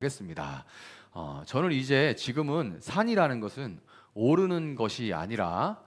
하겠습니다. 저는 이제 지금은 산이라는 것은 오르는 것이 아니라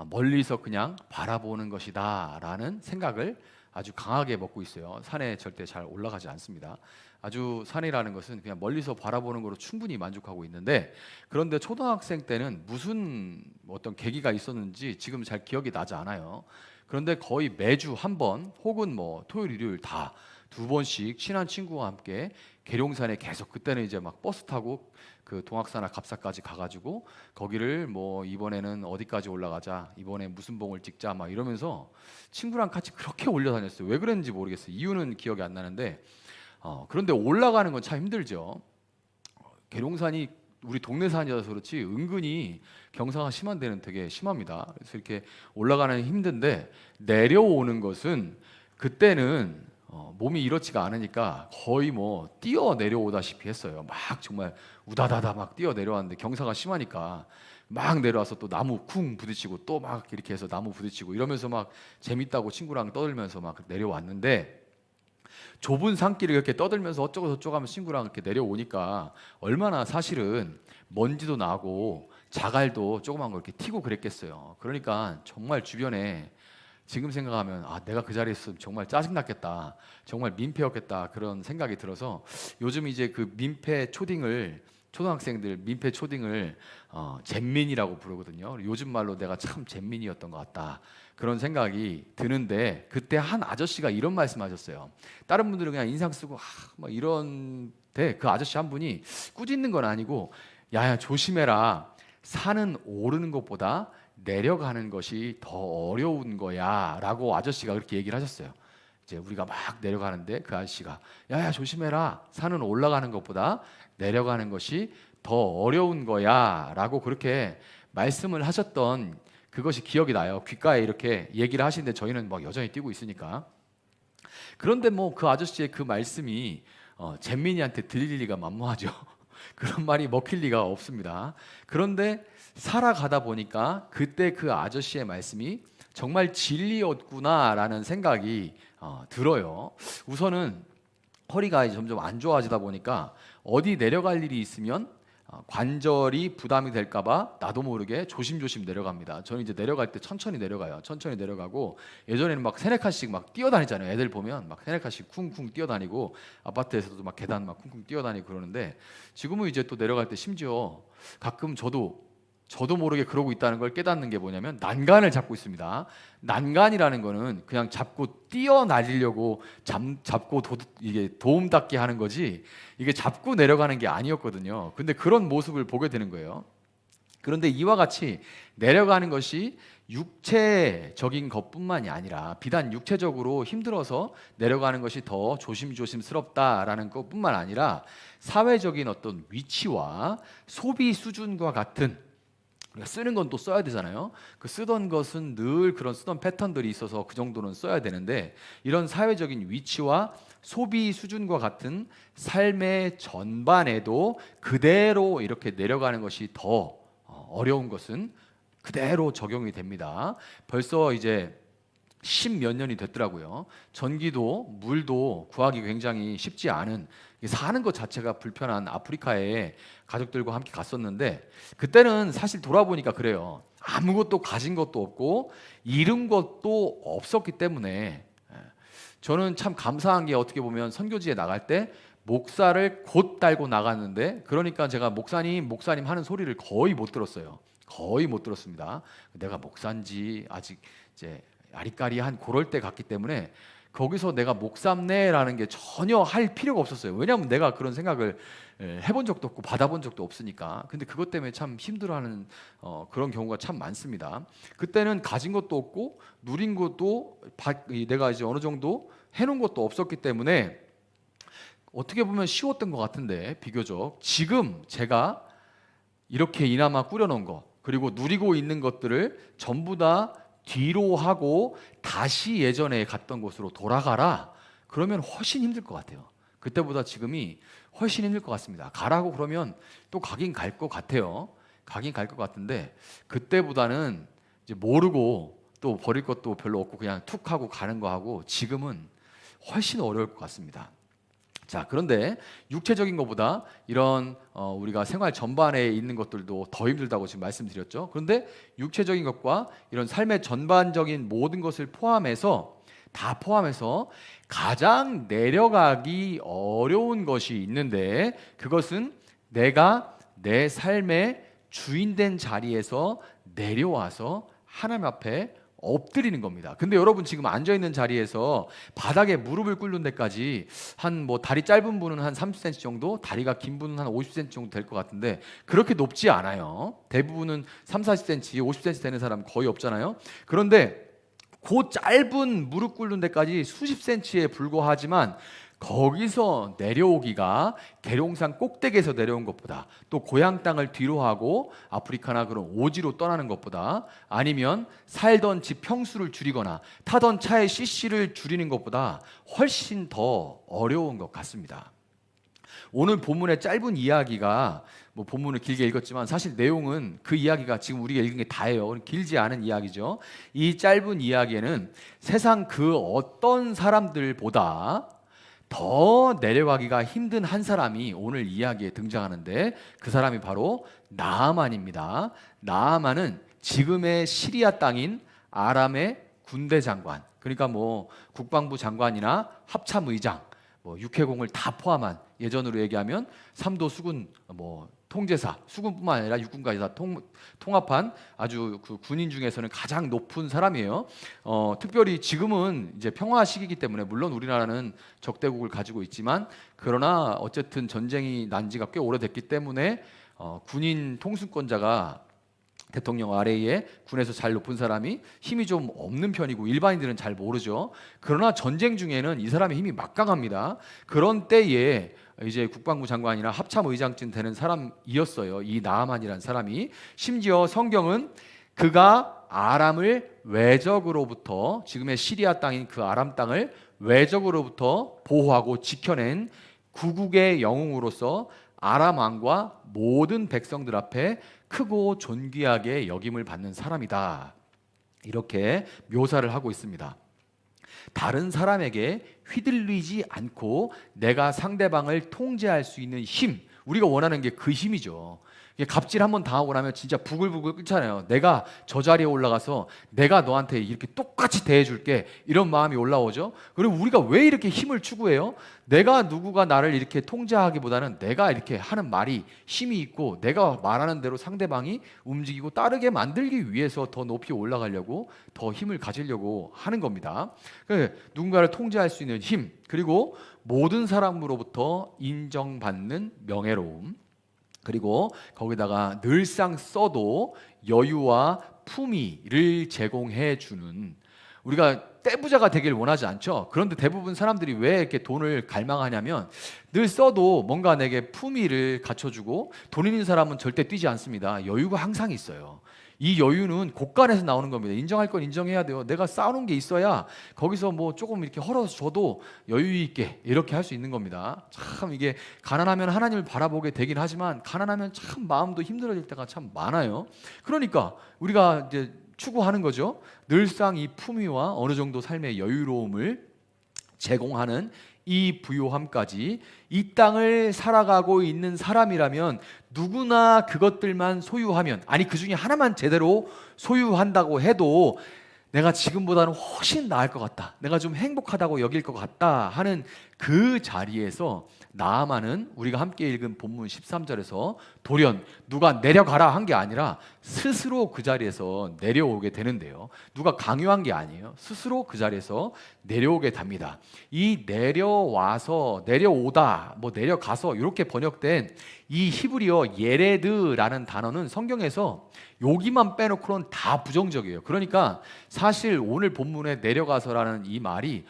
멀리서 그냥 바라보는 것이다라는 생각을 아주 강하게 먹고 있어요. 산에 절대 잘 올라가지 않습니다. 아주 산이라는 것은 그냥 멀리서 바라보는 것으로 충분히 만족하고 있는데, 그런데 초등학생 때는 무슨 어떤 계기가 있었는지 지금 잘 기억이 나지 않아요. 그런데 거의 매주 한 번 혹은 뭐 토요일 일요일 다 두 번씩 친한 친구와 함께 계룡산에 계속, 그때는 이제 막 버스 타고 그 동학사나 갑사까지 가가지고 거기를 뭐 이번에는 어디까지 올라가자, 이번에 무슨 봉을 찍자 막 이러면서 친구랑 같이 그렇게 올려다녔어요. 왜 그랬는지 모르겠어요. 이유는 기억이 안 나는데, 그런데 올라가는 건 참 힘들죠. 계룡산이 우리 동네 산이라서 그렇지 은근히 경사가 심한 데는 되게 심합니다. 그래서 이렇게 올라가는 힘든데, 내려오는 것은 그때는 몸이 이렇지가 않으니까 거의 뭐 뛰어 내려오다시피 했어요. 막 정말 우다다다 막 뛰어 내려왔는데, 경사가 심하니까 막 내려와서 또 나무 쿵 부딪히고 또 막 이렇게 해서 나무 부딪히고 이러면서 막 재밌다고 친구랑 떠들면서 막 내려왔는데, 좁은 산길을 이렇게 떠들면서 어쩌고 저쩌고 하면서 친구랑 이렇게 내려오니까 얼마나 사실은 먼지도 나고 자갈도 조그만 거 이렇게 튀고 그랬겠어요. 그러니까 정말 주변에 지금 생각하면 내가 그 자리에 있으면 정말 짜증났겠다, 정말 민폐였겠다, 그런 생각이 들어서 요즘 이제 그 민폐 초딩을, 초등학생들 민폐 초딩을 잼민이라고 부르거든요. 요즘 말로 내가 참 잼민이었던 것 같다, 그런 생각이 드는데, 그때 한 아저씨가 이런 말씀하셨어요. 다른 분들은 그냥 인상 쓰고 막 이런데, 그 아저씨 한 분이 꾸짖는 건 아니고, 야야 조심해라, 산은 오르는 것보다 내려가는 것이 더 어려운 거야 라고 아저씨가 그렇게 얘기를 하셨어요. 이제 우리가 막 내려가는데 그 아저씨가 야야 조심해라, 산은 올라가는 것보다 내려가는 것이 더 어려운 거야 라고 그렇게 말씀을 하셨던 그것이 기억이 나요. 귓가에 이렇게 얘기를 하시는데 저희는 막 여전히 뛰고 있으니까. 그런데 뭐 그 아저씨의 그 말씀이 잼민이한테 들릴 리가 만무하죠. 그런 말이 먹힐 리가 없습니다. 그런데 살아가다 보니까 그때 그 아저씨의 말씀이 정말 진리였구나라는 생각이 들어요. 우선은 허리가 점점 안 좋아지다 보니까 어디 내려갈 일이 있으면 관절이 부담이 될까봐 나도 모르게 조심조심 내려갑니다. 저는 이제 내려갈 때 천천히 내려가요. 천천히 내려가고, 예전에는 막 세네 칸씩 막 뛰어다니잖아요. 애들 보면 막 세네 칸씩 쿵쿵 뛰어다니고, 아파트에서도 막 계단 막 쿵쿵 뛰어다니고 그러는데, 지금은 이제 또 내려갈 때 심지어 가끔 저도 모르게 그러고 있다는 걸 깨닫는 게 뭐냐면, 난간을 잡고 있습니다. 난간이라는 거는 그냥 잡고 뛰어날리려고 잡고 이게 도움 닫기 하는 거지, 이게 잡고 내려가는 게 아니었거든요. 근데 그런 모습을 보게 되는 거예요. 그런데 이와 같이 내려가는 것이 육체적인 것뿐만이 아니라, 비단 육체적으로 힘들어서 내려가는 것이 더 조심조심스럽다라는 것뿐만 아니라, 사회적인 어떤 위치와 소비 수준과 같은, 쓰는 건 또 써야 되잖아요. 그 쓰던 것은 늘 그런 쓰던 패턴들이 있어서 그 정도는 써야 되는데, 이런 사회적인 위치와 소비 수준과 같은 삶의 전반에도 그대로 이렇게 내려가는 것이 더 어려운 것은 그대로 적용이 됩니다. 벌써 이제 10몇 년이 됐더라고요. 전기도 물도 구하기 굉장히 쉽지 않은, 사는 것 자체가 불편한 아프리카에 가족들과 함께 갔었는데, 그때는 사실 돌아보니까 그래요. 아무것도 가진 것도 없고 잃은 것도 없었기 때문에, 저는 참 감사한 게, 어떻게 보면 선교지에 나갈 때 목사를 곧 달고 나갔는데, 그러니까 제가 목사님 하는 소리를 거의 못 들었어요. 거의 못 들었습니다. 내가 목사인지 아직 이제 아리까리한 그럴 때 갔기 때문에 거기서 내가 목사네라는 게 전혀 할 필요가 없었어요. 왜냐하면 내가 그런 생각을 해본 적도 없고 받아본 적도 없으니까. 근데 그것 때문에 참 힘들어하는 그런 경우가 참 많습니다. 그때는 가진 것도 없고 누린 것도 내가 이제 어느 정도 해놓은 것도 없었기 때문에 어떻게 보면 쉬웠던 것 같은데, 비교적 지금 제가 이렇게 이나마 꾸려놓은 것, 그리고 누리고 있는 것들을 전부 다 뒤로 하고 다시 예전에 갔던 곳으로 돌아가라, 그러면 훨씬 힘들 것 같아요. 그때보다 지금이 훨씬 힘들 것 같습니다. 가라고 그러면 또 가긴 갈 것 같아요. 가긴 갈 것 같은데, 그때보다는 이제 모르고 또 버릴 것도 별로 없고 그냥 툭 하고 가는 거 하고 지금은 훨씬 어려울 것 같습니다. 자, 그런데 육체적인 것보다 이런 우리가 생활 전반에 있는 것들도 더 힘들다고 지금 말씀드렸죠. 그런데 육체적인 것과 이런 삶의 전반적인 모든 것을 포함해서 다 포함해서 가장 내려가기 어려운 것이 있는데, 그것은 내가 내 삶의 주인된 자리에서 내려와서 하나님 앞에 엎드리는 겁니다. 근데 여러분 지금 앉아있는 자리에서 바닥에 무릎을 꿇는 데까지 한 뭐 다리 짧은 분은 한 30cm 정도, 다리가 긴 분은 한 50cm 정도 될 것 같은데 그렇게 높지 않아요. 대부분은 3, 40cm, 50cm 되는 사람 거의 없잖아요. 그런데 그 짧은 무릎 꿇는 데까지 수십 cm에 불과하지만 거기서 내려오기가 계룡산 꼭대기에서 내려온 것보다, 또 고향 땅을 뒤로 하고 아프리카나 그런 오지로 떠나는 것보다, 아니면 살던 집 평수를 줄이거나 타던 차의 CC를 줄이는 것보다 훨씬 더 어려운 것 같습니다. 오늘 본문의 짧은 이야기가 뭐 본문을 길게 읽었지만 사실 내용은 그 이야기가 지금 우리가 읽은 게 다예요. 길지 않은 이야기죠. 이 짧은 이야기에는 세상 그 어떤 사람들보다 더 내려가기가 힘든 한 사람이 오늘 이야기에 등장하는데, 그 사람이 바로 나아만입니다. 나아만은 지금의 시리아 땅인 아람의 군대 장관, 그러니까 뭐 국방부 장관이나 합참의장, 뭐 육해공을 다 포함한, 예전으로 얘기하면 삼도 수군 뭐 통제사, 수군뿐만 아니라 육군까지 다 통합한 아주 그 군인 중에서는 가장 높은 사람이에요. 특별히 지금은 이제 평화 시기이기 때문에, 물론 우리나라는 적대국을 가지고 있지만, 그러나 어쨌든 전쟁이 난 지가 꽤 오래됐기 때문에 군인 통수권자가 대통령 아래에 군에서 잘 높은 사람이 힘이 좀 없는 편이고 일반인들은 잘 모르죠. 그러나 전쟁 중에는 이 사람의 힘이 막강합니다. 그런 때에 이제 국방부 장관이나 합참의장쯤 되는 사람이었어요. 이 나아만이라는 사람이. 심지어 성경은 그가 아람을 외적으로부터, 지금의 시리아 땅인 그 아람 땅을 외적으로부터 보호하고 지켜낸 구국의 영웅으로서 아람 왕과 모든 백성들 앞에 크고 존귀하게 여김을 받는 사람이다, 이렇게 묘사를 하고 있습니다. 다른 사람에게 휘둘리지 않고 내가 상대방을 통제할 수 있는 힘, 우리가 원하는 게 그 힘이죠. 갑질 한번 당하고 나면 진짜 부글부글 끓잖아요. 내가 저 자리에 올라가서 내가 너한테 이렇게 똑같이 대해줄게, 이런 마음이 올라오죠. 그리고 우리가 왜 이렇게 힘을 추구해요? 내가 누구가 나를 이렇게 통제하기보다는 내가 이렇게 하는 말이 힘이 있고 내가 말하는 대로 상대방이 움직이고 따르게 만들기 위해서 더 높이 올라가려고, 더 힘을 가지려고 하는 겁니다. 누군가를 통제할 수 있는 힘, 그리고 모든 사람으로부터 인정받는 명예로움, 그리고 거기다가 늘상 써도 여유와 품위를 제공해 주는, 우리가 떼부자가 되길 원하지 않죠. 그런데 대부분 사람들이 왜 이렇게 돈을 갈망하냐면, 늘 써도 뭔가 내게 품위를 갖춰주고, 돈 있는 사람은 절대 뛰지 않습니다. 여유가 항상 있어요. 이 여유는 곳간에서 나오는 겁니다. 인정할 건 인정해야 돼요. 내가 쌓아놓은 게 있어야 거기서 뭐 조금 이렇게 헐어서 줘도 여유 있게 이렇게 할 수 있는 겁니다. 참 이게 가난하면 하나님을 바라보게 되긴 하지만, 가난하면 참 마음도 힘들어질 때가 참 많아요. 그러니까 우리가 이제 추구하는 거죠. 늘상 이 품위와 어느 정도 삶의 여유로움을 제공하는 이 부요함까지, 이 땅을 살아가고 있는 사람이라면 누구나 그것들만 소유하면, 아니 그 중에 하나만 제대로 소유한다고 해도 내가 지금보다는 훨씬 나을 것 같다, 내가 좀 행복하다고 여길 것 같다 하는 그 자리에서 나아만은 우리가 함께 읽은 본문 13절에서 돌연 누가 내려가라 한 게 아니라 스스로 그 자리에서 내려오게 되는데요. 누가 강요한 게 아니에요. 스스로 그 자리에서 내려오게 됩니다. 이 내려와서, 내려오다, 뭐 내려가서 이렇게 번역된 이 히브리어 예레드라는 단어는 성경에서 여기만 빼놓고는 다 부정적이에요. 그러니까 사실 오늘 본문에 내려가서라는 이 말이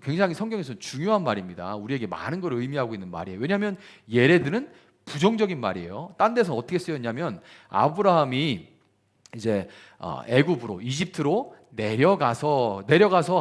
굉장히 성경에서 중요한 말입니다. 우리에게 많은 걸 의미하고 있는 말이에요. 왜냐하면 예레드는 부정적인 말이에요. 딴 데서 어떻게 쓰였냐면, 아브라함이 이제 애굽으로, 이집트로 내려가서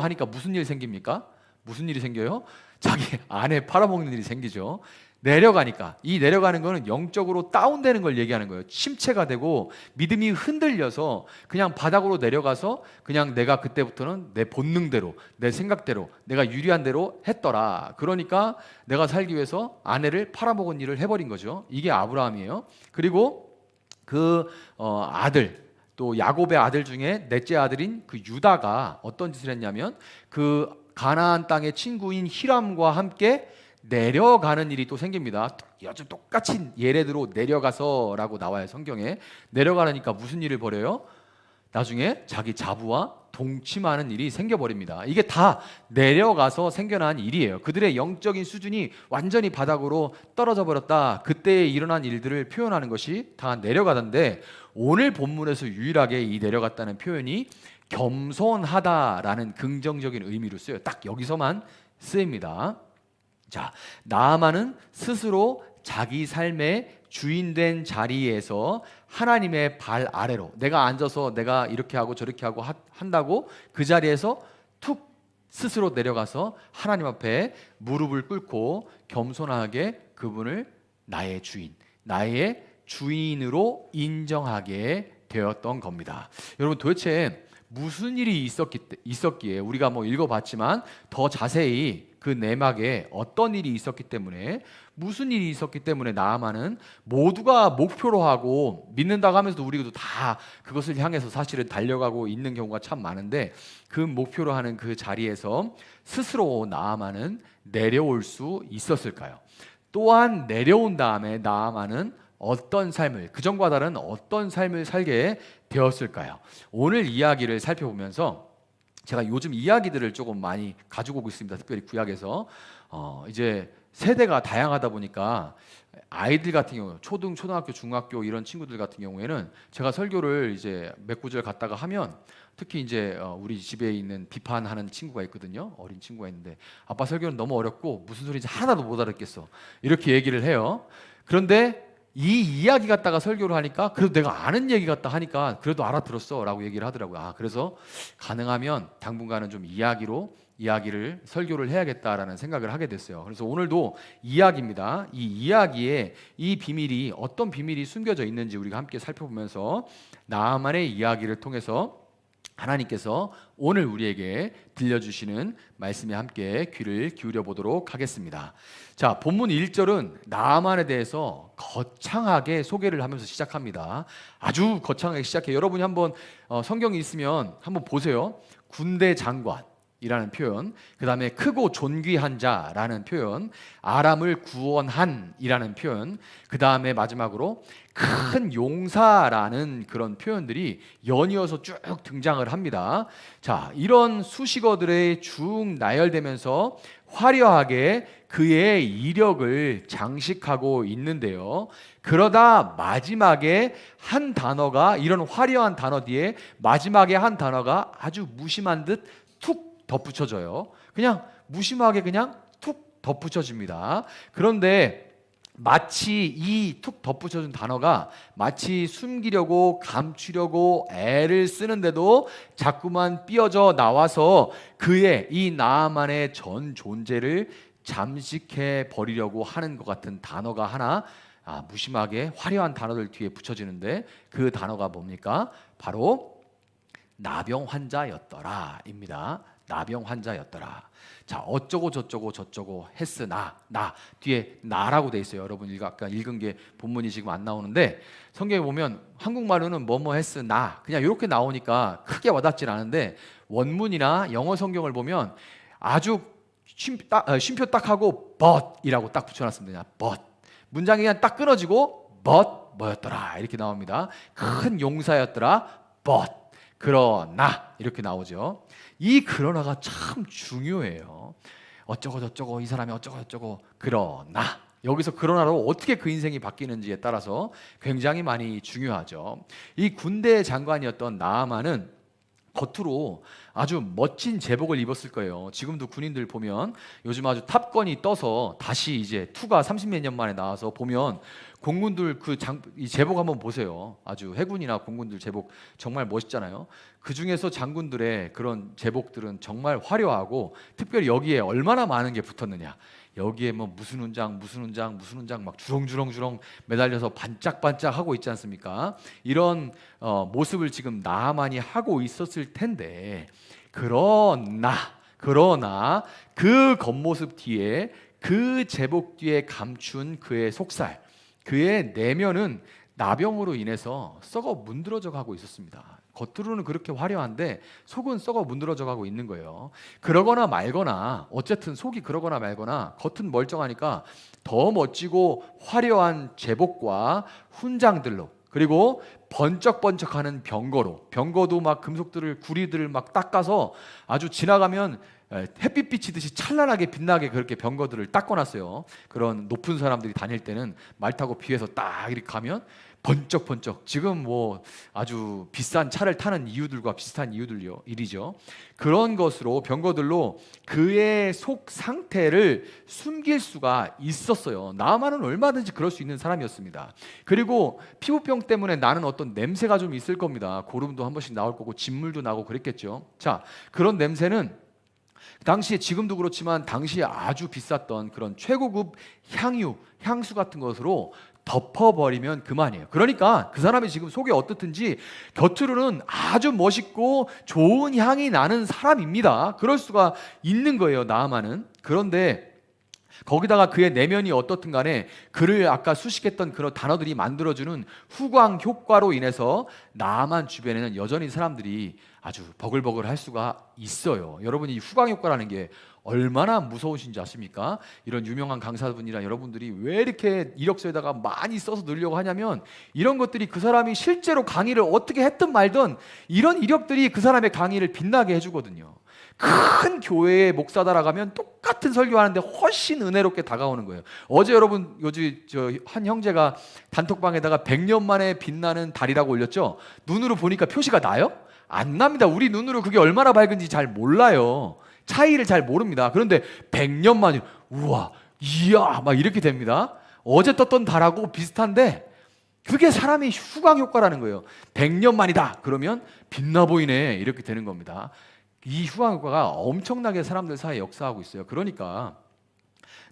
하니까 무슨 일이 생깁니까? 무슨 일이 생겨요? 자기 아내 팔아먹는 일이 생기죠. 내려가니까, 이 내려가는 거는 영적으로 다운되는 걸 얘기하는 거예요. 침체가 되고 믿음이 흔들려서 그냥 바닥으로 내려가서 그냥 내가 그때부터는 내 본능대로, 내 생각대로, 내가 유리한 대로 했더라. 그러니까 내가 살기 위해서 아내를 팔아먹은 일을 해버린 거죠. 이게 아브라함이에요. 그리고 그 아들, 또 야곱의 아들 중에 넷째 아들인 그 유다가 어떤 짓을 했냐면 그 가나안 땅의 친구인 히람과 함께 내려가는 일이 또 생깁니다. 아주 똑같이 예레드로 내려가서라고 나와요, 성경에. 내려가라니까 무슨 일을 벌여요? 나중에 자기 자부와 동침하는 일이 생겨버립니다. 이게 다 내려가서 생겨난 일이에요. 그들의 영적인 수준이 완전히 바닥으로 떨어져 버렸다. 그때 일어난 일들을 표현하는 것이 다 내려가던데, 오늘 본문에서 유일하게 이 내려갔다는 표현이 겸손하다라는 긍정적인 의미로 쓰여요. 딱 여기서만 쓰입니다. 자, 나아만은 스스로 자기 삶의 주인된 자리에서 하나님의 발 아래로, 내가 앉아서 내가 이렇게 하고 저렇게 하고 한다고 그 자리에서 툭 스스로 내려가서 하나님 앞에 무릎을 꿇고 겸손하게 그분을 나의 주인, 나의 주인으로 인정하게 되었던 겁니다. 여러분, 도대체 무슨 일이 있었기에, 우리가 뭐 읽어봤지만 더 자세히 그 내막에 어떤 일이 있었기 때문에, 무슨 일이 있었기 때문에 나아만은 모두가 목표로 하고 믿는다고 하면서도 우리도 다 그것을 향해서 사실은 달려가고 있는 경우가 참 많은데, 그 목표로 하는 그 자리에서 스스로 나아만은 내려올 수 있었을까요? 또한 내려온 다음에 나아만은 어떤 삶을, 그전과 다른 어떤 삶을 살게 되었을까요? 오늘 이야기를 살펴보면서 제가 요즘 이야기들을 조금 많이 가지고 오고 있습니다. 특별히 구약에서 이제 세대가 다양하다 보니까 아이들 같은 경우, 초등학교, 중학교 이런 친구들 같은 경우에는 제가 설교를 이제 몇 구절 갖다가 하면, 특히 이제 우리 집에 있는 비판하는 친구가 있거든요. 어린 친구가 있는데, 아빠 설교는 너무 어렵고 무슨 소리인지 하나도 못 알아듣겠어, 이렇게 얘기를 해요. 그런데 이 이야기 갖다가 설교를 하니까, 그래도 내가 아는 얘기 갖다 하니까 그래도 알아들었어 라고 얘기를 하더라고요. 그래서 가능하면 당분간은 좀 이야기를 설교를 해야겠다라는 생각을 하게 됐어요. 그래서 오늘도 이야기입니다. 이 이야기에 이 비밀이, 어떤 비밀이 숨겨져 있는지 우리가 함께 살펴보면서 나아만의 이야기를 통해서 하나님께서 오늘 우리에게 들려주시는 말씀에 함께 귀를 기울여 보도록 하겠습니다. 자, 본문 1절은 나아만에 대해서 거창하게 소개를 하면서 시작합니다. 아주 거창하게 시작해요. 여러분이 한번 성경이 있으면 한번 보세요. 군대 장관 이라는 표현, 그 다음에 크고 존귀한 자라는 표현, 아람을 구원한 이라는 표현, 그 다음에 마지막으로 큰 용사라는 그런 표현들이 연이어서 쭉 등장을 합니다. 자, 이런 수식어들의 쭉 나열되면서 화려하게 그의 이력을 장식하고 있는데요. 그러다 마지막에 한 단어가, 이런 화려한 단어 뒤에 마지막에 한 단어가 아주 무심한 듯 툭 덧붙여져요. 그냥 무심하게 그냥 툭 덧붙여집니다. 그런데 마치 이 툭 덧붙여진 단어가 마치 숨기려고 감추려고 애를 쓰는데도 자꾸만 삐어져 나와서 그의, 이 나아만의 전 존재를 잠식해 버리려고 하는 것 같은 단어가 하나 무심하게 화려한 단어들 뒤에 붙여지는데, 그 단어가 뭡니까? 바로 나병 환자였더라 입니다. 나병 환자였더라. 자, 어쩌고 저쩌고 저쩌고 했으나, 나 뒤에 나라고 돼 있어요. 여러분 아까 읽은 게 본문이 지금 안 나오는데, 성경에 보면 한국말로는 뭐뭐 했으나 그냥 이렇게 나오니까 크게 와닿질 않은데, 원문이나 영어 성경을 보면 아주 쉼표 딱 하고 but이라고 딱 붙여놨습니다. but. 문장이 그냥 딱 끊어지고 but 뭐였더라 이렇게 나옵니다. 큰 용사였더라 but. 그러나 이렇게 나오죠. 이 그러나가 참 중요해요. 어쩌고 저쩌고, 이 사람이 어쩌고 저쩌고, 그러나, 여기서 그러나로 어떻게 그 인생이 바뀌는지에 따라서 굉장히 많이 중요하죠. 이 군대 장관이었던 나아만은 겉으로 아주 멋진 제복을 입었을 거예요. 지금도 군인들 보면 요즘 아주 탑건이 떠서 다시 이제 2가 30몇 년 만에 나와서 보면 공군들 이 제복 한번 보세요. 아주 해군이나 공군들 제복 정말 멋있잖아요. 그 중에서 장군들의 그런 제복들은 정말 화려하고 특별히 여기에 얼마나 많은 게 붙었느냐. 여기에 뭐 무슨 훈장 막 주렁주렁 매달려서 반짝반짝 하고 있지 않습니까? 이런 모습을 지금 나아만이 하고 있었을 텐데, 그러나 그 겉모습 뒤에, 그 제복 뒤에 감춘 그의 속살, 그의 내면은 나병으로 인해서 썩어 문드러져 가고 있었습니다. 겉으로는 그렇게 화려한데 속은 썩어 문드러져 가고 있는 거예요. 그러거나 말거나, 어쨌든 속이 그러거나 말거나 겉은 멀쩡하니까 더 멋지고 화려한 제복과 훈장들로, 그리고 번쩍번쩍하는 병거도 막 금속들을, 구리들을 막 닦아서 아주 지나가면 햇빛 비치듯이 찬란하게 빛나게 그렇게 병거들을 닦아놨어요. 그런 높은 사람들이 다닐 때는 말 타고 비에서 딱 이렇게 가면 번쩍번쩍, 지금 뭐 아주 비싼 차를 타는 이유들과 비슷한 일이죠. 그런 것으로, 병거들로 그의 속 상태를 숨길 수가 있었어요. 나아만은 얼마든지 그럴 수 있는 사람이었습니다. 그리고 피부병 때문에 나는 어떤 냄새가 좀 있을 겁니다. 고름도 한 번씩 나올 거고 진물도 나고 그랬겠죠. 자, 그런 냄새는 당시에, 지금도 그렇지만 당시에 아주 비쌌던 그런 최고급 향수 같은 것으로 덮어버리면 그만이에요. 그러니까 그 사람이 지금 속이 어떻든지 겉으로는 아주 멋있고 좋은 향이 나는 사람입니다. 그럴 수가 있는 거예요, 나아만은. 그런데 거기다가 그의 내면이 어떻든 간에 그를 아까 수식했던 그런 단어들이 만들어주는 후광 효과로 인해서 나아만 주변에는 여전히 사람들이 아주 버글버글 할 수가 있어요. 여러분이 이 후광 효과라는 게 얼마나 무서우신지 아십니까? 이런 유명한 강사분이나 여러분들이 왜 이렇게 이력서에다가 많이 써서 넣으려고 하냐면, 이런 것들이 그 사람이 실제로 강의를 어떻게 했든 말든 이런 이력들이 그 사람의 강의를 빛나게 해주거든요. 큰 교회의 목사다라 가면 똑같은 설교하는데 훨씬 은혜롭게 다가오는 거예요. 어제 여러분, 요즘 한 형제가 단톡방에다가 100년 만에 빛나는 달이라고 올렸죠. 눈으로 보니까 표시가 나요? 안 납니다. 우리 눈으로 그게 얼마나 밝은지 잘 몰라요. 차이를 잘 모릅니다. 그런데 100년 만에 우와, 이야 막 이렇게 됩니다. 어제 떴던 달하고 비슷한데 그게 사람의 후광 효과라는 거예요. 100년 만이다 그러면 빛나 보이네, 이렇게 되는 겁니다. 이 후광 효과가 엄청나게 사람들 사이에 역사하고 있어요. 그러니까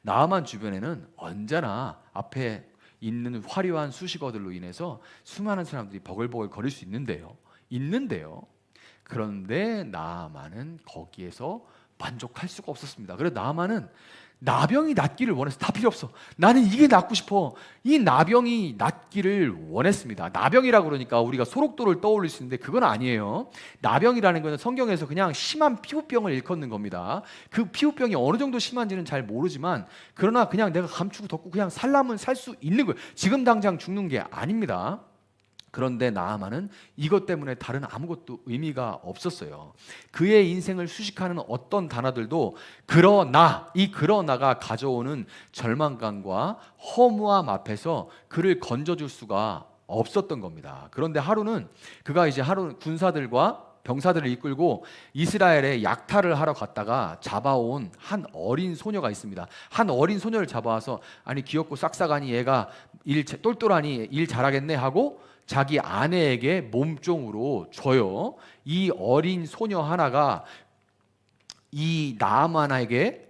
나아만 주변에는 언제나 앞에 있는 화려한 수식어들로 인해서 수많은 사람들이 버글버글 거릴 수 있는데요. 그런데 나아만은 거기에서 만족할 수가 없었습니다. 그래서 나아만은 나병이 낫기를 원해서, 다 필요 없어, 나는 이게 낫고 싶어, 이 나병이 낫기를 원했습니다. 나병이라고 그러니까 우리가 소록도를 떠올릴 수 있는데 그건 아니에요. 나병이라는 것은 성경에서 그냥 심한 피부병을 일컫는 겁니다. 그 피부병이 어느 정도 심한지는 잘 모르지만, 그러나 그냥 내가 감추고 덮고 그냥 살라면 살 수 있는 거예요. 지금 당장 죽는 게 아닙니다. 그런데 나아만은 이것 때문에 다른 아무것도 의미가 없었어요. 그의 인생을 수식하는 어떤 단어들도 그러나가 가져오는 절망감과 허무함 앞에서 그를 건져줄 수가 없었던 겁니다. 그런데 그가 군사들과 병사들을 이끌고 이스라엘에 약탈을 하러 갔다가 잡아온 한 어린 소녀가 있습니다. 한 어린 소녀를 잡아와서, 아니 귀엽고 싹싹하니 얘가 똘똘하니 일 잘하겠네 하고 자기 아내에게 몸종으로 줘요. 이 어린 소녀 하나가 이 나아만에게,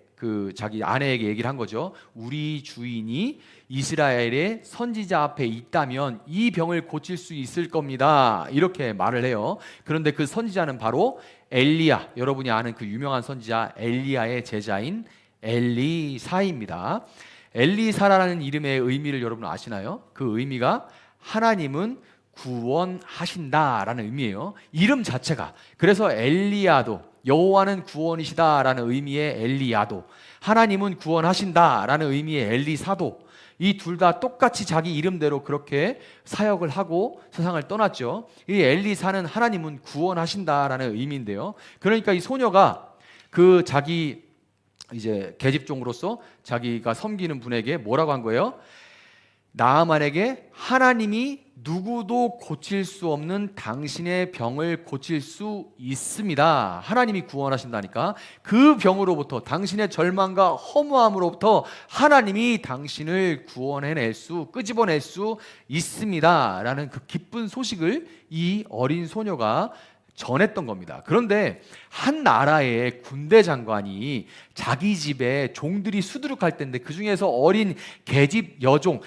자기 아내에게 얘기를 한 거죠. 우리 주인이 이스라엘의 선지자 앞에 있다면 이 병을 고칠 수 있을 겁니다, 이렇게 말을 해요. 그런데 그 선지자는 바로 엘리야, 여러분이 아는 그 유명한 선지자 엘리야의 제자인 엘리사입니다. 엘리사라는 이름의 의미를 여러분 아시나요? 그 의미가 하나님은 구원하신다라는 의미예요. 이름 자체가. 그래서 엘리야도, 여호와는 구원이시다라는 의미의 엘리야도, 하나님은 구원하신다라는 의미의 엘리사도, 이 둘 다 똑같이 자기 이름대로 그렇게 사역을 하고 세상을 떠났죠. 이 엘리사는 하나님은 구원하신다라는 의미인데요. 그러니까 이 소녀가 자기 이제 계집종으로서 자기가 섬기는 분에게 뭐라고 한 거예요? 나아만에게 하나님이 누구도 고칠 수 없는 당신의 병을 고칠 수 있습니다. 하나님이 구원하신다니까. 그 병으로부터, 당신의 절망과 허무함으로부터 하나님이 당신을 끄집어낼 수 있습니다 라는 그 기쁜 소식을 이 어린 소녀가 전했던 겁니다. 그런데 한 나라의 군대 장관이 자기 집에 종들이 수두룩할 때인데 그 중에서 어린 계집종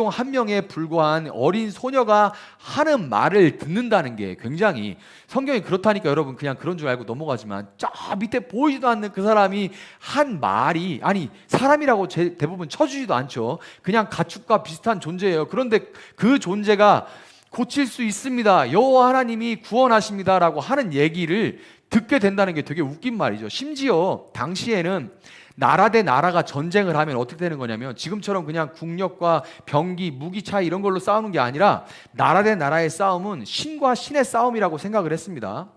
한 명에 불과한 어린 소녀가 하는 말을 듣는다는 게 굉장히, 성경이 그렇다니까 여러분 그냥 그런 줄 알고 넘어가지만 저 밑에 보이지도 않는 그 사람이 한 말이, 아니 사람이라고 대부분 쳐주지도 않죠. 그냥 가축과 비슷한 존재예요. 그런데 그 존재가 고칠 수 있습니다, 여호와 하나님이 구원하십니다 라고 하는 얘기를 듣게 된다는 게 되게 웃긴 말이죠. 심지어 당시에는 나라 대 나라가 전쟁을 하면 어떻게 되는 거냐면, 지금처럼 그냥 국력과 병기, 무기 차이 이런 걸로 싸우는 게 아니라 나라 대 나라의 싸움은 신과 신의 싸움이라고 생각을 했습니다.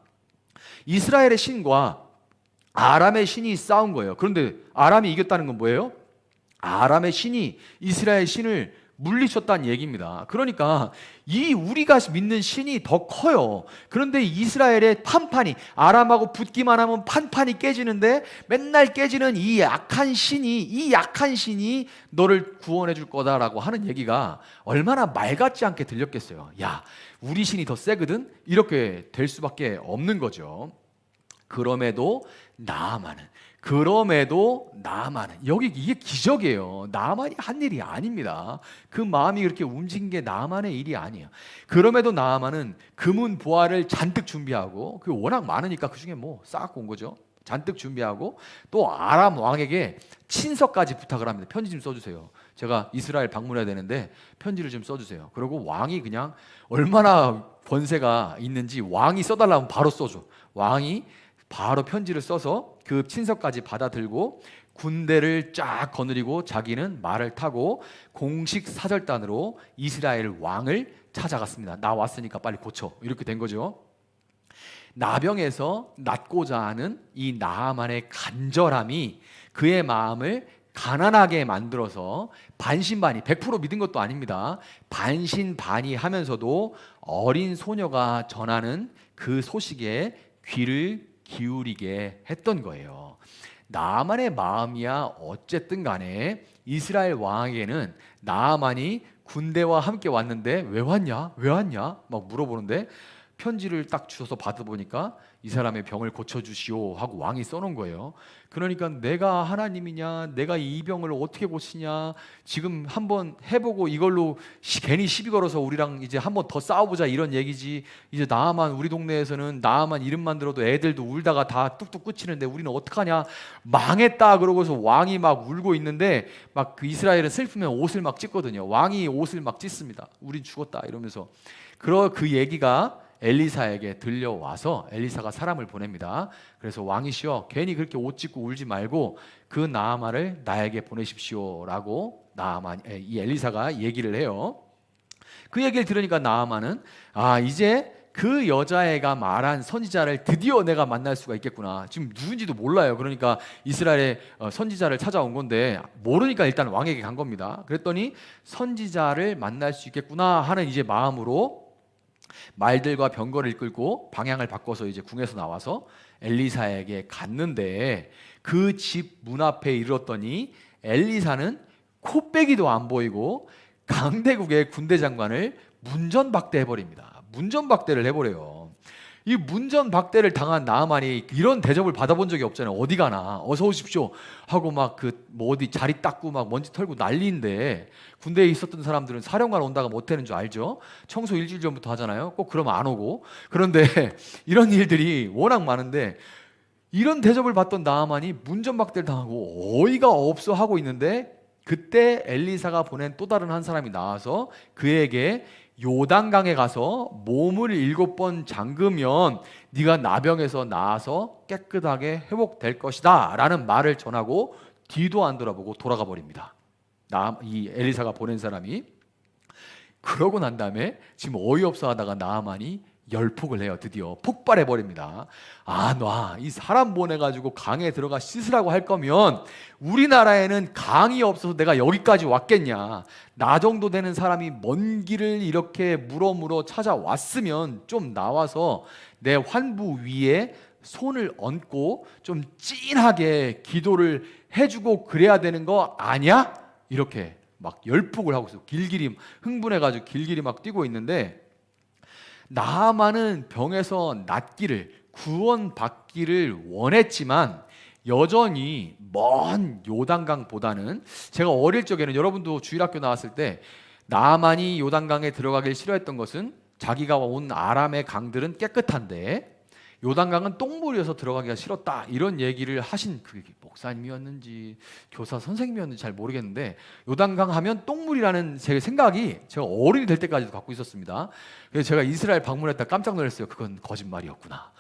이스라엘의 신과 아람의 신이 싸운 거예요. 그런데 아람이 이겼다는 건 뭐예요? 아람의 신이 이스라엘 신을 물리쳤다는 얘기입니다. 그러니까 우리가 믿는 신이 더 커요. 그런데 이스라엘의 판판이, 아람하고 붙기만 하면 판판이 깨지는데 맨날 깨지는 이 약한 신이 너를 구원해 줄 거다라고 하는 얘기가 얼마나 말 같지 않게 들렸겠어요. 야, 우리 신이 더 세거든? 이렇게 될 수밖에 없는 거죠. 그럼에도 나아만은, 여기 이게 기적이에요. 나아만이 한 일이 아닙니다. 그 마음이 그렇게 움직인 게 나아만의 일이 아니에요. 그럼에도 나아만은 금은 보화를 잔뜩 준비하고, 그 워낙 많으니까 그 중에 뭐 쌓아갖고 온 거죠. 잔뜩 준비하고 또 아람 왕에게 친서까지 부탁을 합니다. 편지 좀 써주세요. 제가 이스라엘 방문해야 되는데 편지를 좀 써주세요. 그리고 왕이 그냥 얼마나 권세가 있는지, 왕이 써달라면 바로 써줘. 왕이 바로 편지를 써서 그 친서까지 받아들고 군대를 쫙 거느리고 자기는 말을 타고 공식 사절단으로 이스라엘 왕을 찾아갔습니다. 나 왔으니까 빨리 고쳐. 이렇게 된 거죠. 나병에서 낫고자 하는 이 나아만의 간절함이 그의 마음을 가난하게 만들어서 반신반의, 100% 믿은 것도 아닙니다. 반신반의 하면서도 어린 소녀가 전하는 그 소식에 귀를 기울이게 했던 거예요. 나아만의 마음이야 어쨌든 간에 이스라엘 왕에게는 나아만이 군대와 함께 왔는데 왜 왔냐? 막 물어보는데 편지를 딱 주셔서 받아보니까 이 사람의 병을 고쳐주시오 하고 왕이 써놓은 거예요. 그러니까 내가 하나님이냐, 내가 이 병을 어떻게 고치냐, 지금 한번 해보고 이걸로 괜히 시비 걸어서 우리랑 이제 한번 더 싸워보자 이런 얘기지. 이제 나아만, 우리 동네에서는 나아만 이름만 들어도 애들도 울다가 다 뚝뚝 끊치는데 우리는 어떡하냐, 망했다 그러고서 왕이 막 울고 있는데, 막 그 이스라엘은 슬프면 옷을 막 찢거든요. 왕이 옷을 막 찢습니다. 우린 죽었다 이러면서. 그 얘기가 엘리사에게 들려와서 엘리사가 사람을 보냅니다. 그래서 왕이시여, 괜히 그렇게 옷 찢고 울지 말고 그 나아만을 나에게 보내십시오라고 이 엘리사가 얘기를 해요. 그 얘기를 들으니까 나아만은 이제 그 여자애가 말한 선지자를 드디어 내가 만날 수가 있겠구나. 지금 누군지도 몰라요. 그러니까 이스라엘의 선지자를 찾아온 건데 모르니까 일단 왕에게 간 겁니다. 그랬더니 선지자를 만날 수 있겠구나 하는 이제 마음으로 말들과 병거를 이끌고 방향을 바꿔서 이제 궁에서 나와서 엘리사에게 갔는데, 그 집 문 앞에 이르렀더니 엘리사는 코빼기도 안 보이고 강대국의 군대 장관을 문전박대해 버립니다. 문전박대를 해버려요. 이 문전박대를 당한 나아만이 이런 대접을 받아본 적이 없잖아요. 어디 가나 어서 오십시오 하고 막 어디 자리 닦고 막 먼지 털고 난리인데, 군대에 있었던 사람들은 사령관 온다가 못 되는 줄 알죠. 청소 일주일 전부터 하잖아요. 꼭 그러면 안 오고. 그런데 이런 일들이 워낙 많은데 이런 대접을 받던 나아만이 문전박대를 당하고 어이가 없어 하고 있는데, 그때 엘리사가 보낸 또 다른 한 사람이 나와서 그에게 요단강에 가서 몸을 7번 잠그면 네가 나병에서 나아서 깨끗하게 회복될 것이다 라는 말을 전하고 뒤도 안 돌아보고 돌아가 버립니다. 이 엘리사가 보낸 사람이. 그러고 난 다음에 지금 어이없어 하다가 나아만이 열폭을 해요. 드디어 폭발해 버립니다. 놔. 이 사람 보내가지고 강에 들어가 씻으라고 할 거면 우리나라에는 강이 없어서 내가 여기까지 왔겠냐. 나 정도 되는 사람이 먼 길을 이렇게 물어 찾아왔으면 좀 나와서 내 환부 위에 손을 얹고 좀 찐하게 기도를 해주고 그래야 되는 거 아니야? 이렇게 막 열폭을 하고 있어. 길길이 흥분해가지고 길길이 막 뛰고 있는데, 나아만은 병에서 낫기를, 구원받기를 원했지만 여전히 먼 요단강보다는, 제가 어릴 적에는, 여러분도 주일학교 나왔을 때 나아만이 요단강에 들어가길 싫어했던 것은 자기가 온 아람의 강들은 깨끗한데 요단강은 똥물이어서 들어가기가 싫었다, 이런 얘기를 하신 그 목사님이었는지 교사 선생님이었는지 잘 모르겠는데, 요단강 하면 똥물이라는 제 생각이 제가 어른이 될 때까지도 갖고 있었습니다. 그래서 제가 이스라엘 방문했다 깜짝 놀랐어요. 그건 거짓말이었구나.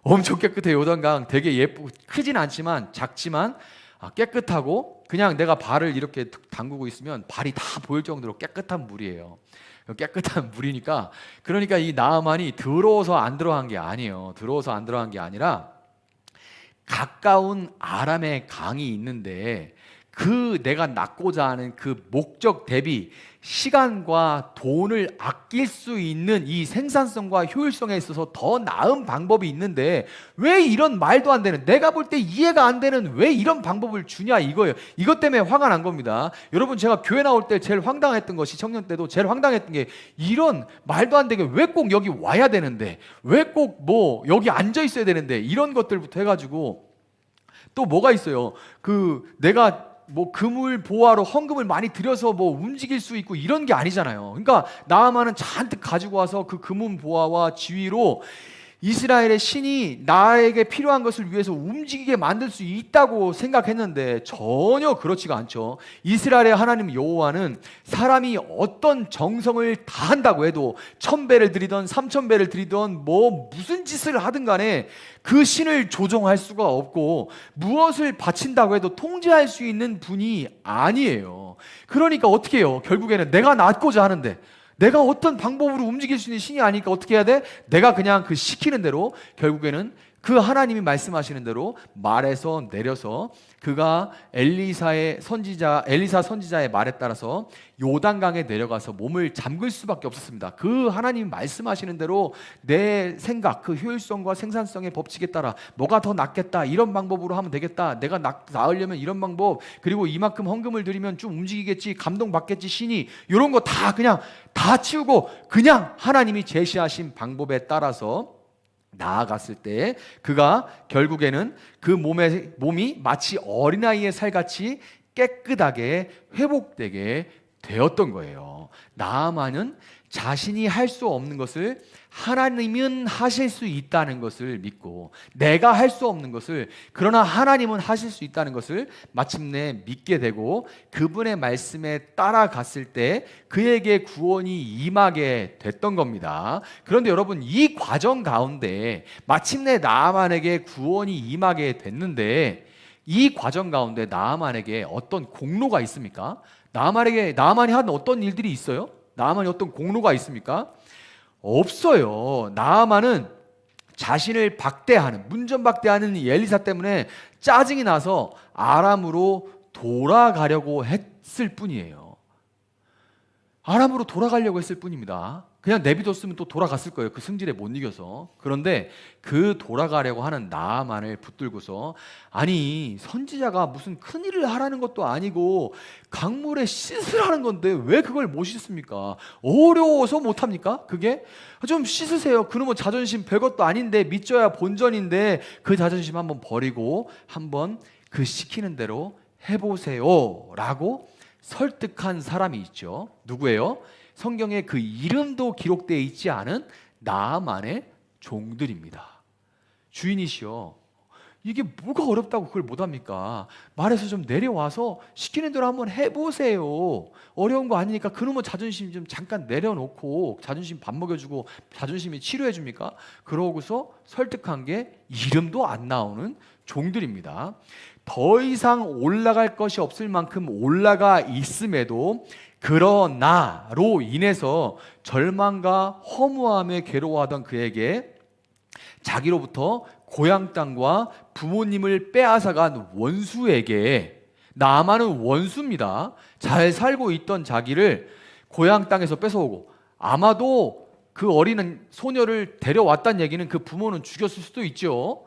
엄청 깨끗해. 요단강 되게 예쁘고, 크진 않지만 작지만 깨끗하고, 그냥 내가 발을 이렇게 담그고 있으면 발이 다 보일 정도로 깨끗한 물이에요. 깨끗한 물이니까, 그러니까 이 나아만이 더러워서 안 들어간 게 아니에요. 더러워서 안 들어간 게 아니라 가까운 아람의 강이 있는데 그 내가 낳고자 하는 그 목적 대비 시간과 돈을 아낄 수 있는 이 생산성과 효율성에 있어서 더 나은 방법이 있는데 왜 이런 말도 안 되는, 내가 볼 때 이해가 안 되는 왜 이런 방법을 주냐 이거예요. 이것 때문에 화가 난 겁니다. 여러분, 제가 교회 나올 때 제일 황당했던 것이, 청년 때도 제일 황당했던 게, 이런 말도 안 되게 왜 꼭 여기 와야 되는데, 왜 꼭 뭐 여기 앉아 있어야 되는데, 이런 것들부터 해가지고. 또 뭐가 있어요. 내가 뭐 금을 보화로 헌금을 많이 들여서 뭐 움직일 수 있고 이런 게 아니잖아요. 그러니까 나아만은 잔뜩 가지고 와서 그 금은 보화와 지위로 이스라엘의 신이 나에게 필요한 것을 위해서 움직이게 만들 수 있다고 생각했는데 전혀 그렇지가 않죠. 이스라엘의 하나님 여호와는 사람이 어떤 정성을 다한다고 해도 1000배를 드리던 3000배를 드리던 뭐 무슨 짓을 하든 간에 그 신을 조종할 수가 없고, 무엇을 바친다고 해도 통제할 수 있는 분이 아니에요. 그러니까 어떻게 해요? 결국에는 내가 낳고자 하는데, 내가 어떤 방법으로 움직일 수 있는 신이 아니니까 어떻게 해야 돼? 내가 그냥 그 시키는 대로, 결국에는 그 하나님이 말씀하시는 대로 말에서 내려서, 그가 엘리사 선지자의 말에 따라서 요단강에 내려가서 몸을 잠글 수밖에 없었습니다. 그 하나님이 말씀하시는 대로 내 생각, 그 효율성과 생산성의 법칙에 따라 뭐가 더 낫겠다, 이런 방법으로 하면 되겠다, 내가 나으려면 이런 방법, 그리고 이만큼 헌금을 드리면 좀 움직이겠지, 감동받겠지 신이, 이런 거 다 그냥 다 치우고 그냥 하나님이 제시하신 방법에 따라서 나아갔을 때 그가 결국에는 그 몸이 마치 어린아이의 살같이 깨끗하게 회복되게 되었던 거예요. 나아만은 자신이 할 수 없는 것을 하나님은 하실 수 있다는 것을 믿고, 내가 할 수 없는 것을 그러나 하나님은 하실 수 있다는 것을 마침내 믿게 되고, 그분의 말씀에 따라갔을 때 그에게 구원이 임하게 됐던 겁니다. 그런데 여러분, 이 과정 가운데 마침내 나아만에게 구원이 임하게 됐는데, 이 과정 가운데 나아만에게 어떤 공로가 있습니까? 나아만이 한 어떤 일들이 있어요? 나아만이 어떤 공로가 있습니까? 없어요. 나아만은 자신을 박대하는, 문전박대하는 이 엘리사 때문에 짜증이 나서 아람으로 돌아가려고 했을 뿐이에요. 아람으로 돌아가려고 했을 뿐입니다. 그냥 내비뒀으면 또 돌아갔을 거예요. 그 승질에 못 이겨서. 그런데 그 돌아가려고 하는 나아만을 붙들고서, 아니 선지자가 무슨 큰일을 하라는 것도 아니고 강물에 씻으라는 건데 왜 그걸 못 씻습니까? 어려워서 못합니까? 그게? 좀 씻으세요. 그놈의 자존심 별것도 아닌데, 믿져야 본전인데 그 자존심 한번 버리고 한번 그 시키는 대로 해보세요 라고 설득한 사람이 있죠. 누구예요? 성경에 그 이름도 기록되어 있지 않은 나아만의 종들입니다. 주인이시여, 이게 뭐가 어렵다고 그걸 못합니까? 말해서 좀 내려와서 시키는 대로 한번 해보세요. 어려운 거 아니니까 그놈의 자존심 좀 잠깐 내려놓고 자존심 밥 먹여주고 자존심이 치료해 줍니까? 그러고서 설득한 게 이름도 안 나오는 종들입니다. 더 이상 올라갈 것이 없을 만큼 올라가 있음에도 그러나로 인해서 절망과 허무함에 괴로워하던 그에게 자기로부터 고향 땅과 부모님을 빼앗아간 원수에게, 나아만은 원수입니다. 잘 살고 있던 자기를 고향 땅에서 뺏어오고, 아마도 그 어린 소녀를 데려왔다는 얘기는 그 부모는 죽였을 수도 있죠.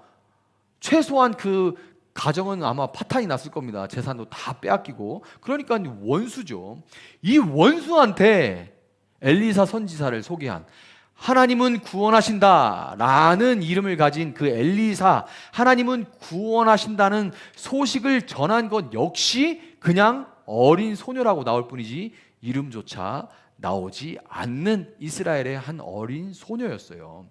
최소한 그 가정은 아마 파탄이 났을 겁니다. 재산도 다 빼앗기고. 그러니까 원수죠. 이 원수한테 엘리사 선지자를 소개한, 하나님은 구원하신다 라는 이름을 가진 그 엘리사, 하나님은 구원하신다는 소식을 전한 것 역시 그냥 어린 소녀라고 나올 뿐이지 이름조차 나오지 않는 이스라엘의 한 어린 소녀였어요.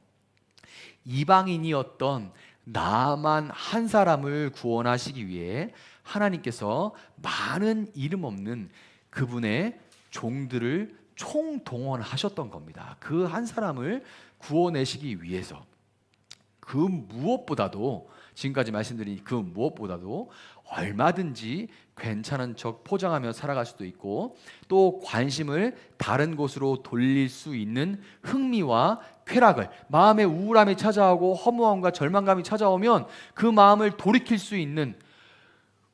이방인이었던 나만 한 사람을 구원하시기 위해 하나님께서 많은 이름 없는 그분의 종들을 총동원하셨던 겁니다. 그 한 사람을 구원내시기 위해서. 그 무엇보다도, 지금까지 말씀드린 그 무엇보다도 얼마든지 괜찮은 척 포장하며 살아갈 수도 있고, 또 관심을 다른 곳으로 돌릴 수 있는 흥미와 쾌락을, 마음의 우울함이 찾아오고 허무함과 절망감이 찾아오면 그 마음을 돌이킬 수 있는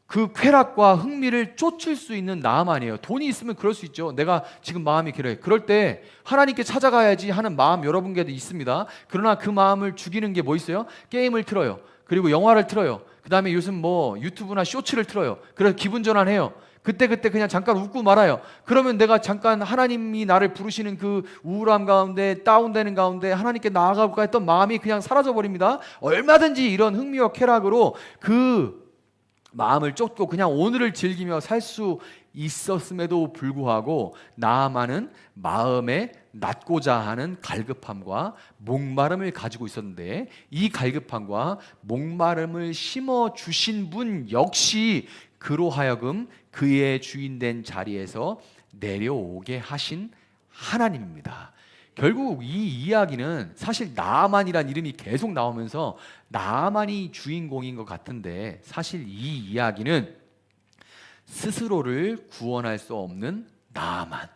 그 쾌락과 흥미를 쫓을 수 있는 나만이에요. 돈이 있으면 그럴 수 있죠. 내가 지금 마음이 그래. 그럴 때 하나님께 찾아가야지 하는 마음 여러분께도 있습니다. 그러나 그 마음을 죽이는 게 뭐 있어요? 게임을 틀어요. 그리고 영화를 틀어요. 그 다음에 요즘 뭐 유튜브나 쇼츠를 틀어요. 그래서 기분 전환해요. 그때 그냥 잠깐 웃고 말아요. 그러면 내가 잠깐 하나님이 나를 부르시는 그 우울함 가운데, 다운되는 가운데 하나님께 나아가볼까 했던 마음이 그냥 사라져버립니다. 얼마든지 이런 흥미와 쾌락으로 그 마음을 쫓고 그냥 오늘을 즐기며 살 수 있었음에도 불구하고 나아만은 마음에 낫고자 하는 갈급함과 목마름을 가지고 있었는데, 이 갈급함과 목마름을 심어주신 분 역시 그로 하여금 그의 주인된 자리에서 내려오게 하신 하나님입니다. 결국 이 이야기는 사실 나아만이란 이름이 계속 나오면서 나아만이 주인공인 것 같은데, 사실 이 이야기는 스스로를 구원할 수 없는 나아만,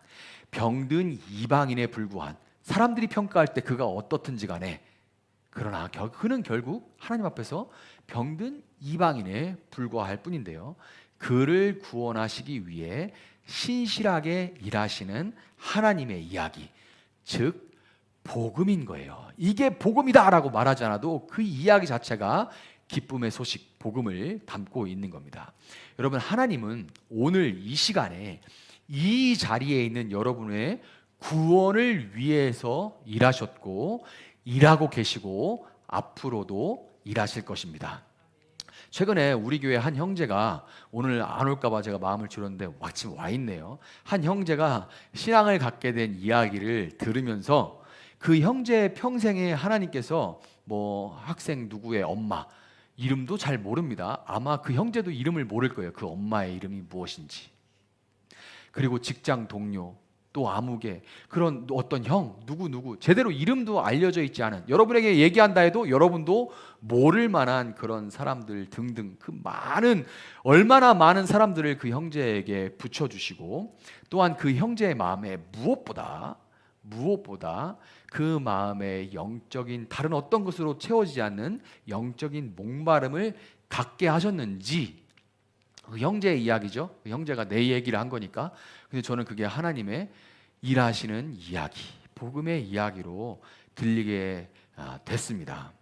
병든 이방인에 불과한, 사람들이 평가할 때 그가 어떻든지 간에, 그러나 그는 결국 하나님 앞에서 병든 이방인에 불과할 뿐인데요, 그를 구원하시기 위해 신실하게 일하시는 하나님의 이야기, 즉 복음인 거예요. 이게 복음이다라고 말하지 않아도 그 이야기 자체가 기쁨의 소식, 복음을 담고 있는 겁니다. 여러분, 하나님은 오늘 이 시간에 이 자리에 있는 여러분의 구원을 위해서 일하셨고 일하고 계시고 앞으로도 일하실 것입니다. 최근에 우리 교회 한 형제가, 오늘 안 올까봐 제가 마음을 줄였는데 마침 와 있네요. 한 형제가 신앙을 갖게 된 이야기를 들으면서 그 형제의 평생에 하나님께서 뭐 학생 누구의 엄마 이름도 잘 모릅니다. 아마 그 형제도 이름을 모를 거예요. 그 엄마의 이름이 무엇인지. 그리고 직장 동료, 또 아무개, 그런 어떤 형, 누구 제대로 이름도 알려져 있지 않은, 여러분에게 얘기한다 해도 여러분도 모를 만한 그런 사람들 등등, 그 많은, 얼마나 많은 사람들을 그 형제에게 붙여주시고, 또한 그 형제의 마음에 무엇보다 그 마음의 영적인 다른 어떤 것으로 채워지지 않는 영적인 목마름을 갖게 하셨는지, 그 형제의 이야기죠. 그 형제가 내 얘기를 한 거니까. 근데 저는 그게 하나님의 일하시는 이야기, 복음의 이야기로 들리게 됐습니다.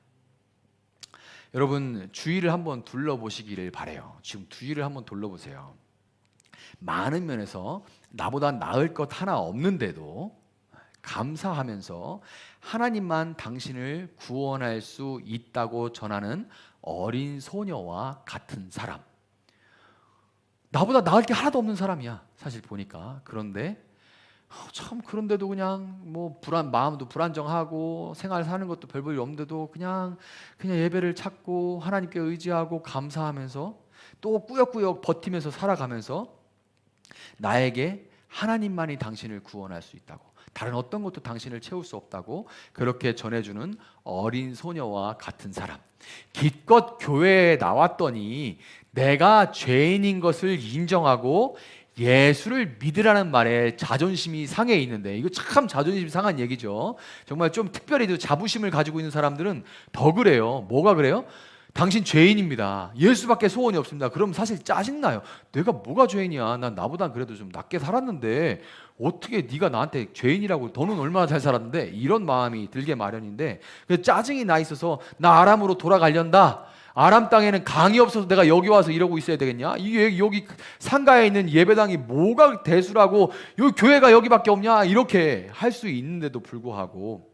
여러분, 주위를 한번 둘러보시기를 바라요. 지금 주위를 한번 둘러보세요. 많은 면에서 나보다 나을 것 하나 없는데도 감사하면서 하나님만 당신을 구원할 수 있다고 전하는 어린 소녀와 같은 사람, 나보다 나을 게 하나도 없는 사람이야 사실 보니까. 그런데 참, 그런데도 그냥 뭐 마음도 불안정하고 생활 사는 것도 별 볼일 없는데도 그냥 예배를 찾고 하나님께 의지하고 감사하면서 또 꾸역꾸역 버티면서 살아가면서 나에게 하나님만이 당신을 구원할 수 있다고, 다른 어떤 것도 당신을 채울 수 없다고 그렇게 전해주는 어린 소녀와 같은 사람. 기껏 교회에 나왔더니 내가 죄인인 것을 인정하고 예수를 믿으라는 말에 자존심이 상해 있는데, 이거 참 자존심 상한 얘기죠. 정말 좀 특별히 자부심을 가지고 있는 사람들은 더 그래요. 뭐가 그래요? 당신 죄인입니다. 예수밖에 소원이 없습니다. 그럼 사실 짜증나요. 내가 뭐가 죄인이야? 난 나보단 그래도 좀 낫게 살았는데 어떻게 네가 나한테 죄인이라고, 너는 얼마나 잘 살았는데, 이런 마음이 들게 마련인데, 그래서 짜증이 나 있어서 나 아람으로 돌아가련다. 아람 땅에는 강이 없어서 내가 여기 와서 이러고 있어야 되겠냐? 이게 여기 상가에 있는 예배당이 뭐가 대수라고, 여기 교회가 여기밖에 없냐? 이렇게 할 수 있는데도 불구하고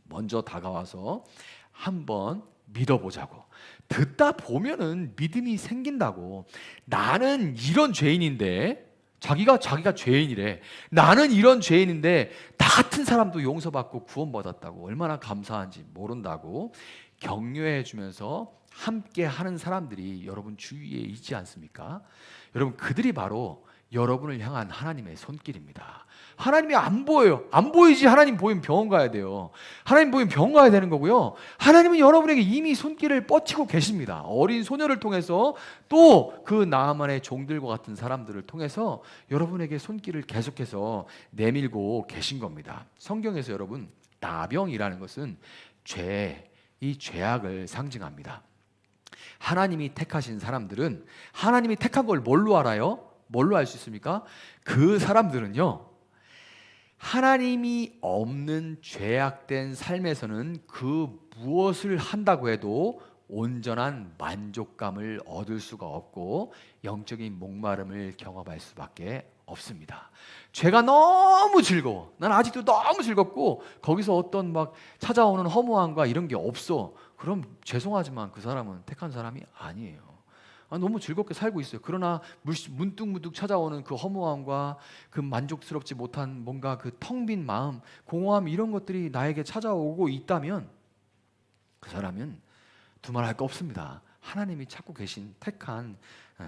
먼저 다가와서 한번 믿어보자고. 듣다 보면은 믿음이 생긴다고. 나는 이런 죄인인데, 자기가 죄인이래. 나는 이런 죄인인데 나 같은 사람도 용서받고 구원받았다고, 얼마나 감사한지 모른다고 격려해 주면서 함께 하는 사람들이 여러분 주위에 있지 않습니까? 여러분, 그들이 바로 여러분을 향한 하나님의 손길입니다. 하나님이 안 보여요. 안 보이지. 하나님 보이면 병원 가야 돼요. 하나님 보이면 병원 가야 되는 거고요. 하나님은 여러분에게 이미 손길을 뻗치고 계십니다. 어린 소녀를 통해서, 또 그 나아만의 종들과 같은 사람들을 통해서 여러분에게 손길을 계속해서 내밀고 계신 겁니다. 성경에서 여러분, 나병이라는 것은 이 죄악을 상징합니다. 하나님이 택하신 사람들은, 하나님이 택한 걸 뭘로 알아요? 뭘로 알 수 있습니까? 그 사람들은요, 하나님이 없는 죄악된 삶에서는 그 무엇을 한다고 해도 온전한 만족감을 얻을 수가 없고 영적인 목마름을 경험할 수밖에 없습니다. 죄가 너무 즐거워. 난 아직도 너무 즐겁고 거기서 어떤 막 찾아오는 허무함과 이런 게 없어. 그럼 죄송하지만 그 사람은 택한 사람이 아니에요. 너무 즐겁게 살고 있어요. 그러나 문득문득 찾아오는 그 허무함과 그 만족스럽지 못한 뭔가 그 텅 빈 마음, 공허함, 이런 것들이 나에게 찾아오고 있다면 그 사람은 두말할 거 없습니다. 하나님이 찾고 계신 택한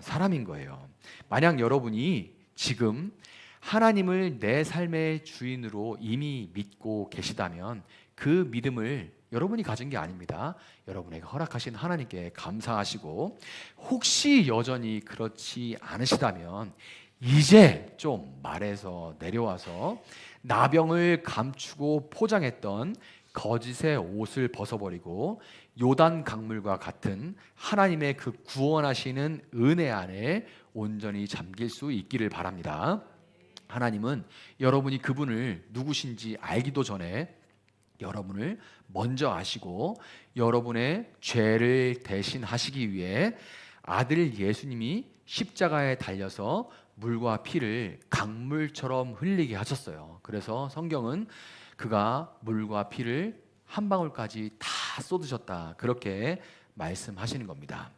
사람인 거예요. 만약 여러분이 지금 하나님을 내 삶의 주인으로 이미 믿고 계시다면 그 믿음을 여러분이 가진 게 아닙니다. 여러분에게 허락하신 하나님께 감사하시고, 혹시 여전히 그렇지 않으시다면 이제 좀 말에서 내려와서 나병을 감추고 포장했던 거짓의 옷을 벗어버리고 요단 강물과 같은 하나님의 그 구원하시는 은혜 안에 온전히 잠길 수 있기를 바랍니다. 하나님은 여러분이 그분을 누구신지 알기도 전에 여러분을 먼저 아시고 여러분의 죄를 대신하시기 위해 아들 예수님이 십자가에 달려서 물과 피를 강물처럼 흘리게 하셨어요. 그래서 성경은 그가 물과 피를 한 방울까지 다 쏟으셨다, 그렇게 말씀하시는 겁니다.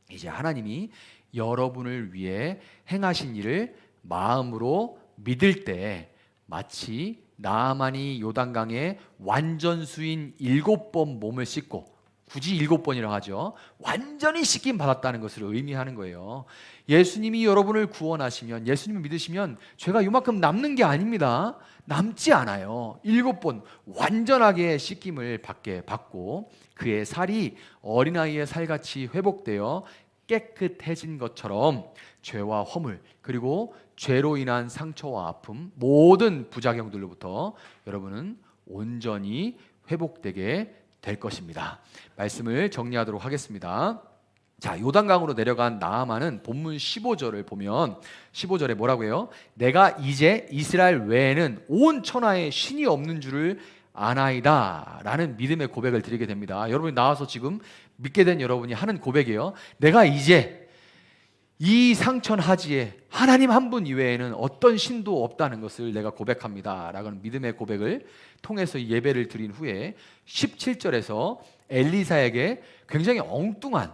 이제 하나님이 여러분을 위해 행하신 일을 마음으로 믿을 때 마치 나아만이 요단강에 완전수인 7번 몸을 씻고, 굳이 7번이라고 하죠, 완전히 씻김 받았다는 것을 의미하는 거예요. 예수님이 여러분을 구원하시면, 예수님을 믿으시면 죄가 요만큼 남는 게 아닙니다. 남지 않아요. 7번 완전하게 씻김을 받고 그의 살이 어린아이의 살같이 회복되어 깨끗해진 것처럼 죄와 허물, 그리고 죄로 인한 상처와 아픔, 모든 부작용들로부터 여러분은 온전히 회복되게 될 것입니다. 말씀을 정리하도록 하겠습니다. 자, 요단강으로 내려간 나아만은 본문 15절을 보면 15절에 뭐라고 해요? 내가 이제 이스라엘 외에는 온 천하에 신이 없는 줄을 아나이다 라는 믿음의 고백을 드리게 됩니다. 여러분이 나와서 지금 믿게 된 여러분이 하는 고백이에요. 내가 이제 이 상천하지에 하나님 한 분 이외에는 어떤 신도 없다는 것을 내가 고백합니다 라는 믿음의 고백을 통해서 예배를 드린 후에 17절에서 엘리사에게 굉장히 엉뚱한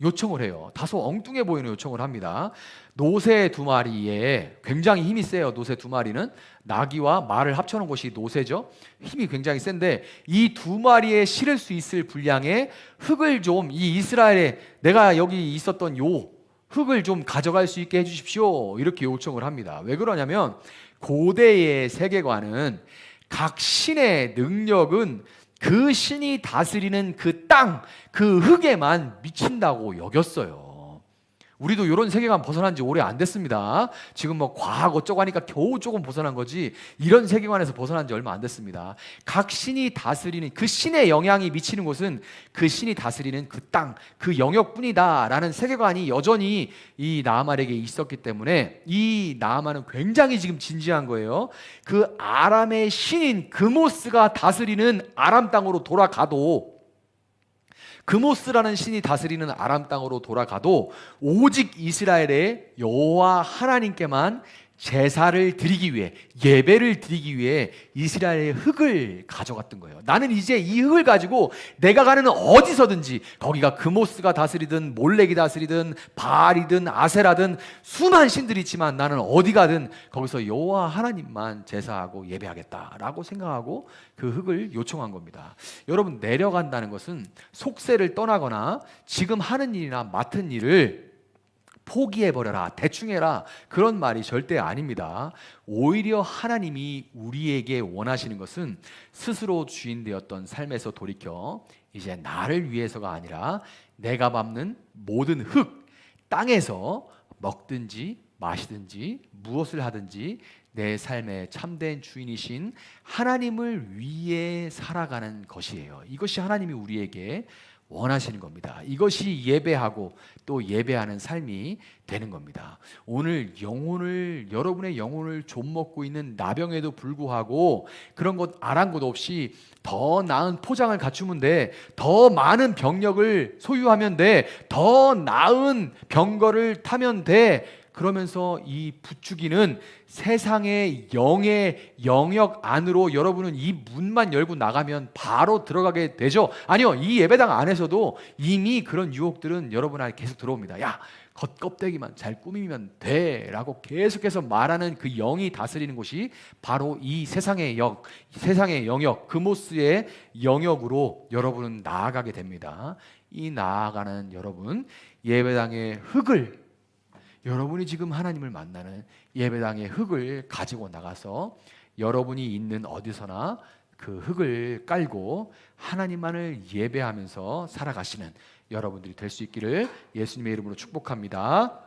요청을 해요. 다소 엉뚱해 보이는 요청을 합니다. 노새 2마리에, 굉장히 힘이 세요. 노새 2마리는 나귀와 말을 합쳐놓은 것이 노새죠. 힘이 굉장히 센데 이 2마리에 실을 수 있을 분량의 흙을 좀, 이 이스라엘에 내가 여기 있었던 요 흙을 좀 가져갈 수 있게 해주십시오, 이렇게 요청을 합니다. 왜 그러냐면 고대의 세계관은 각 신의 능력은 그 신이 다스리는 그 땅, 그 흙에만 미친다고 여겼어요. 우리도 이런 세계관 벗어난 지 오래 안 됐습니다. 지금 뭐 과학 어쩌고 하니까 겨우 조금 벗어난 거지, 이런 세계관에서 벗어난 지 얼마 안 됐습니다. 각 신이 다스리는, 그 신의 영향이 미치는 곳은 그 신이 다스리는 그 땅, 그 영역뿐이다 라는 세계관이 여전히 이 나아만에게 있었기 때문에 이 나아만은 굉장히 지금 진지한 거예요. 그 아람의 신인 그모스가 다스리는 아람 땅으로 돌아가도, 그모스라는 신이 다스리는 아람 땅으로 돌아가도 오직 이스라엘의 여호와 하나님께만 제사를 드리기 위해, 예배를 드리기 위해 이스라엘의 흙을 가져갔던 거예요. 나는 이제 이 흙을 가지고 내가 가는 어디서든지, 거기가 그모스가 다스리든 몰렉이 다스리든 바알이든 아세라든 수많은 신들이 있지만 나는 어디 가든 거기서 여호와 하나님만 제사하고 예배하겠다라고 생각하고 그 흙을 요청한 겁니다. 여러분, 내려간다는 것은 속세를 떠나거나 지금 하는 일이나 맡은 일을 포기해버려라, 대충 해라, 그런 말이 절대 아닙니다. 오히려 하나님이 우리에게 원하시는 것은 스스로 주인 되었던 삶에서 돌이켜 이제 나를 위해서가 아니라 내가 밟는 모든 흙, 땅에서 먹든지 마시든지 무엇을 하든지 내 삶의 참된 주인이신 하나님을 위해 살아가는 것이에요. 이것이 하나님이 우리에게 원하시는 겁니다. 이것이 예배하고 또 예배하는 삶이 되는 겁니다. 오늘 여러분의 영혼을 좀먹고 있는 나병에도 불구하고 그런 것 아랑곳 없이 더 나은 포장을 갖추면 돼, 더 많은 병력을 소유하면 돼, 더 나은 병거를 타면 돼, 그러면서 이 부추기는 세상의 영의 영역 안으로 여러분은 이 문만 열고 나가면 바로 들어가게 되죠. 아니요, 이 예배당 안에서도 이미 그런 유혹들은 여러분 안에 계속 들어옵니다. 야, 겉껍데기만 잘 꾸미면 돼 라고 계속해서 말하는 그 영이 다스리는 곳이 바로 이 세상의 영역, 그모스의 영역으로 여러분은 나아가게 됩니다. 이 나아가는 여러분, 예배당의 흙을, 여러분이 지금 하나님을 만나는 예배당의 흙을 가지고 나가서 여러분이 있는 어디서나 그 흙을 깔고 하나님만을 예배하면서 살아가시는 여러분들이 될 수 있기를 예수님의 이름으로 축복합니다.